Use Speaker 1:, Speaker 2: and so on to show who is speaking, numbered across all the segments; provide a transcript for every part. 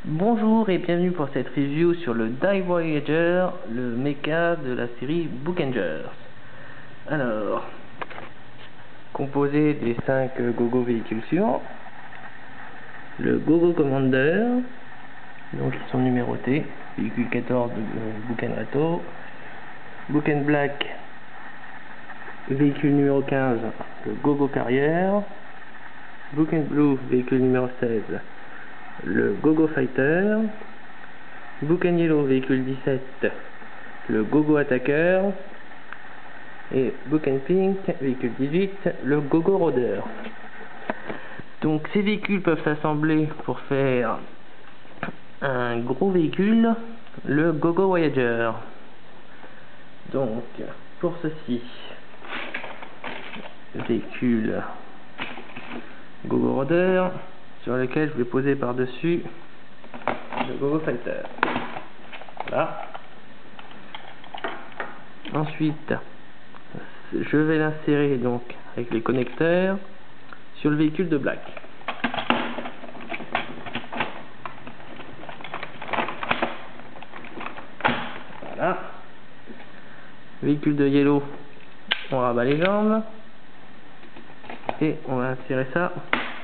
Speaker 1: Bonjour et bienvenue pour cette review sur le Die Voyager, le mecha de la série Bookengers. Alors, composé des 5 GoGo véhicules suivants. Le GoGo Commander, donc ils sont numérotés, véhicule 14 de Booken Retro. Booken Black, véhicule numéro 15, le GoGo Carrière. Booken Blue, véhicule numéro 16, le GoGo Fighter. Booken Yellow, véhicule 17, le GoGo Attacker. Et Booken Pink, véhicule 18, le GoGo Rôdeur. Donc ces véhicules peuvent s'assembler pour faire un gros véhicule, le GoGo Voyager. Donc pour ceci, véhicule GoGo Rôdeur, sur lequel je vais poser par-dessus le GoGo Fighter. Voilà. Ensuite, je vais l'insérer donc avec les connecteurs sur le véhicule de Black. Voilà. Véhicule de Yellow, on rabat les jambes et on va insérer ça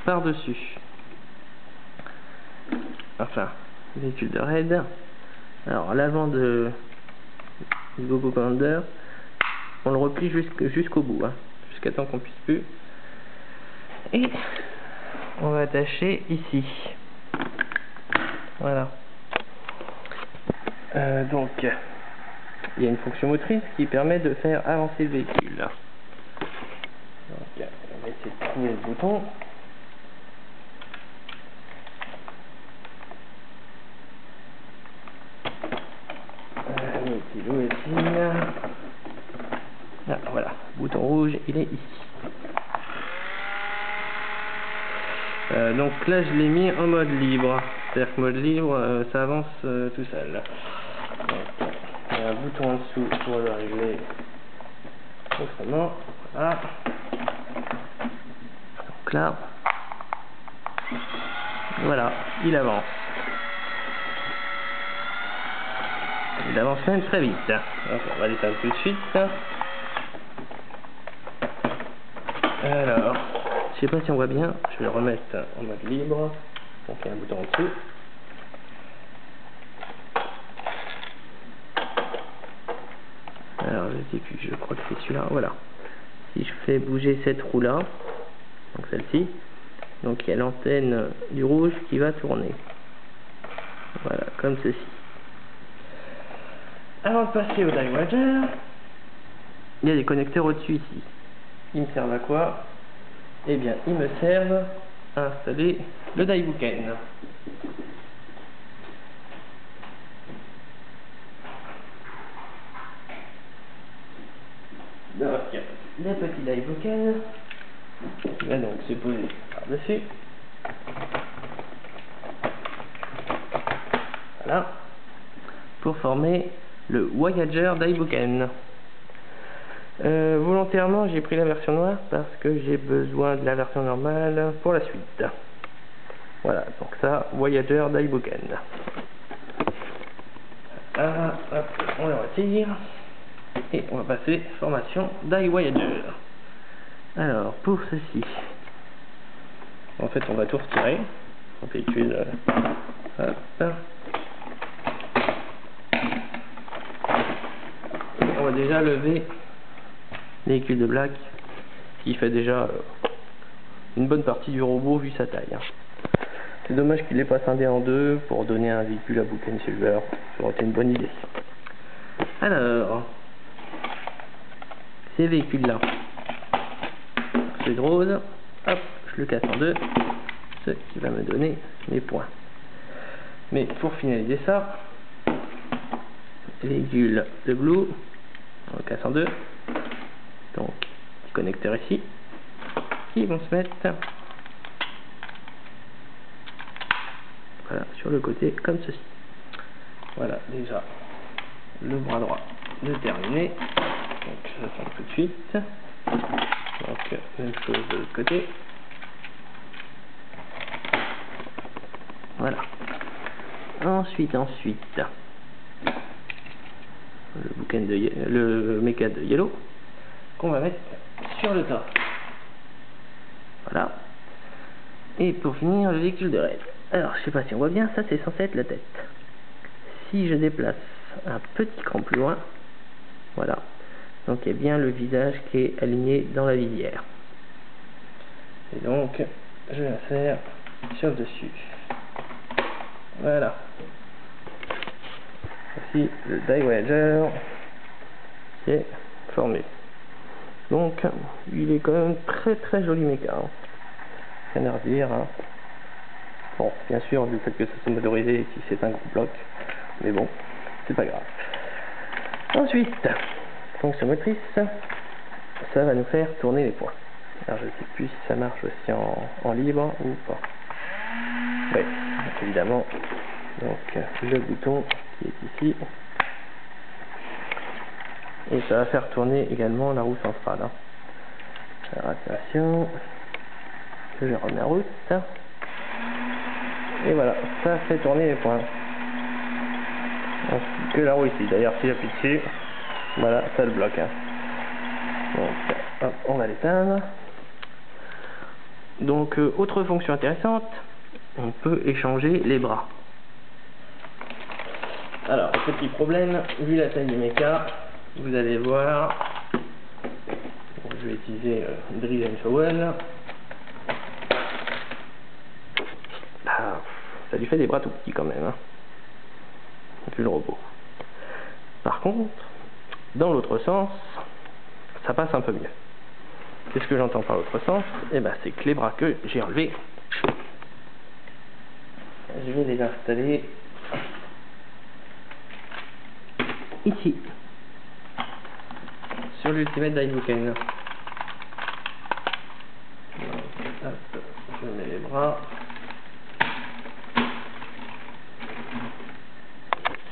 Speaker 1: par-dessus. Enfin, véhicule de Red. Alors, à l'avant du GoGo Commander, on le replie jusqu'au bout, jusqu'à temps qu'on puisse plus. Et on va attacher ici. Voilà. Donc, il y a une fonction motrice qui permet de faire avancer le véhicule. Donc, on va essayer de trouver le bouton. Ah, voilà, bouton rouge, il est ici. Donc là, je l'ai mis en mode libre. C'est-à-dire que mode libre, ça avance tout seul. Donc, il y a un bouton en dessous pour le régler autrement. Voilà. Donc là, voilà, il avance. Il avance même très vite. Donc, on va l'éteindre tout de suite. Alors, je sais pas si on voit bien, je vais le remettre en mode libre. Donc il y a un bouton en dessous. Alors je sais plus, je crois que c'est celui-là, voilà. Si je fais bouger cette roue là, donc celle-ci, donc il y a l'antenne du rouge qui va tourner. Voilà, comme ceci. Avant de passer au Die Voyager, il y a des connecteurs au-dessus ici. Ils me servent à quoi? Eh bien, ils me servent à installer le Die Booken. Donc, le petit Die Booken qui va donc se poser par-dessus. Voilà. Pour former le Voyager Die Booken. Volontairement j'ai pris la version noire parce que j'ai besoin de la version normale pour la suite. Voilà, donc ça, Voyager Die Booken. Hop, on le retire et on va passer formation Die Voyager. Alors pour ceci, en fait on va tout retirer. On véhicule, hop. On va déjà lever véhicule de Black qui fait déjà une bonne partie du robot vu sa taille. C'est dommage qu'il l'ait pas scindé en deux pour donner un véhicule à Booken Silver, ça aurait été une bonne idée. Alors, ces véhicules là, celui de rose, hop, je le casse en deux, ce qui va me donner mes points. Mais pour finaliser ça, véhicule de blue, on le casse en deux. Donc, les connecteurs ici, qui vont se mettre voilà, sur le côté, comme ceci. Voilà, déjà, le bras droit de terminé. Donc, j'attends tout de suite. Donc, même chose de l'autre côté. Voilà. Ensuite, le bouquin de le méca de Yellow qu'on va mettre sur le tas. Voilà. Et pour finir, le véhicule de Red. Alors, je sais pas si on voit bien, ça c'est censé être la tête. Si je déplace un petit cran plus loin, voilà. Donc il y a bien le visage qui est aligné dans la visière. Et donc, je vais la faire sur le dessus. Voilà. Voici le Die Voyager qui est formé. Donc, il est quand même très joli méca. Hein. Rien à redire. Hein. Bon, bien sûr, du fait que ça soit motorisé, si c'est un gros bloc. Mais bon, c'est pas grave. Ensuite, fonction motrice, ça va nous faire tourner les points. Alors, je ne sais plus si ça marche aussi en libre ou pas. Oui, évidemment. Donc, le bouton qui est ici. Et ça va faire tourner également la roue centrale. Hein. Alors, attention. Je les remets en route. Et voilà, ça fait tourner les points. Ainsi que la roue ici. D'ailleurs, si j'appuie dessus, voilà, ça le bloque. Hein. Donc, hop, on va l'éteindre. Donc, autre fonction intéressante, on peut échanger les bras. Alors, petit problème, vu la taille du méca, vous allez voir, bon, je vais utiliser Drill and Shovel. Ah, ça lui fait des bras tout petits quand même, hein, vu le robot. Par contre, dans l'autre sens, ça passe un peu mieux. Qu'est-ce que j'entends par l'autre sens? Eh ben, c'est que les bras que j'ai enlevés, je vais les installer ici, sur l'Ultimate Daibuken. Hop, je mets les bras.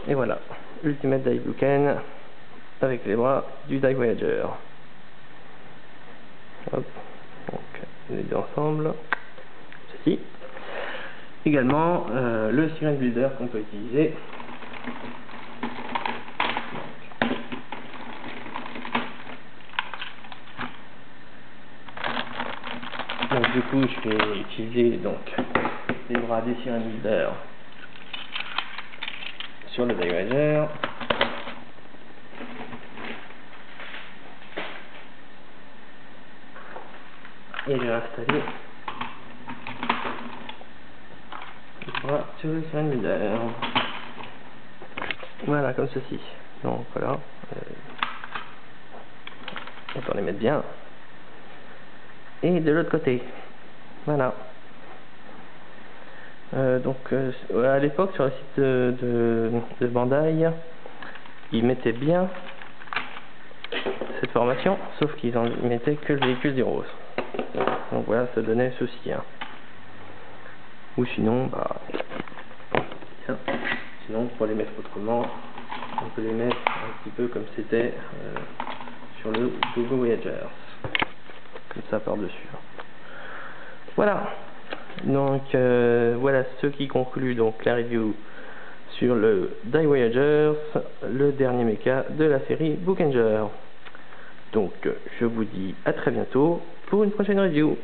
Speaker 1: Et voilà, Ultimate Daibuken avec les bras du Die Voyager. Hop, donc les deux ensemble. Ceci. Également le Siren Builder qu'on peut utiliser. Donc du coup je vais utiliser donc les bras du Siren Builder sur le Die Voyager. Et je vais installer les bras sur le Siren Builder. Voilà, comme ceci. Donc voilà. On peut les mettre bien. Et de l'autre côté. Voilà. Donc à l'époque sur le site de Bandai, ils mettaient bien cette formation, sauf qu'ils en mettaient que le véhicule du rose. Donc voilà, ça donnait ceci. Hein. Ou sinon, bah, tiens, sinon pour les mettre autrement, on peut les mettre un petit peu comme c'était sur le Google Voyager, comme ça par dessus. Voilà. Donc voilà ce qui conclut donc la review sur le Die Voyagers, le dernier méca de la série Bookenger. Donc je vous dis à très bientôt pour une prochaine review.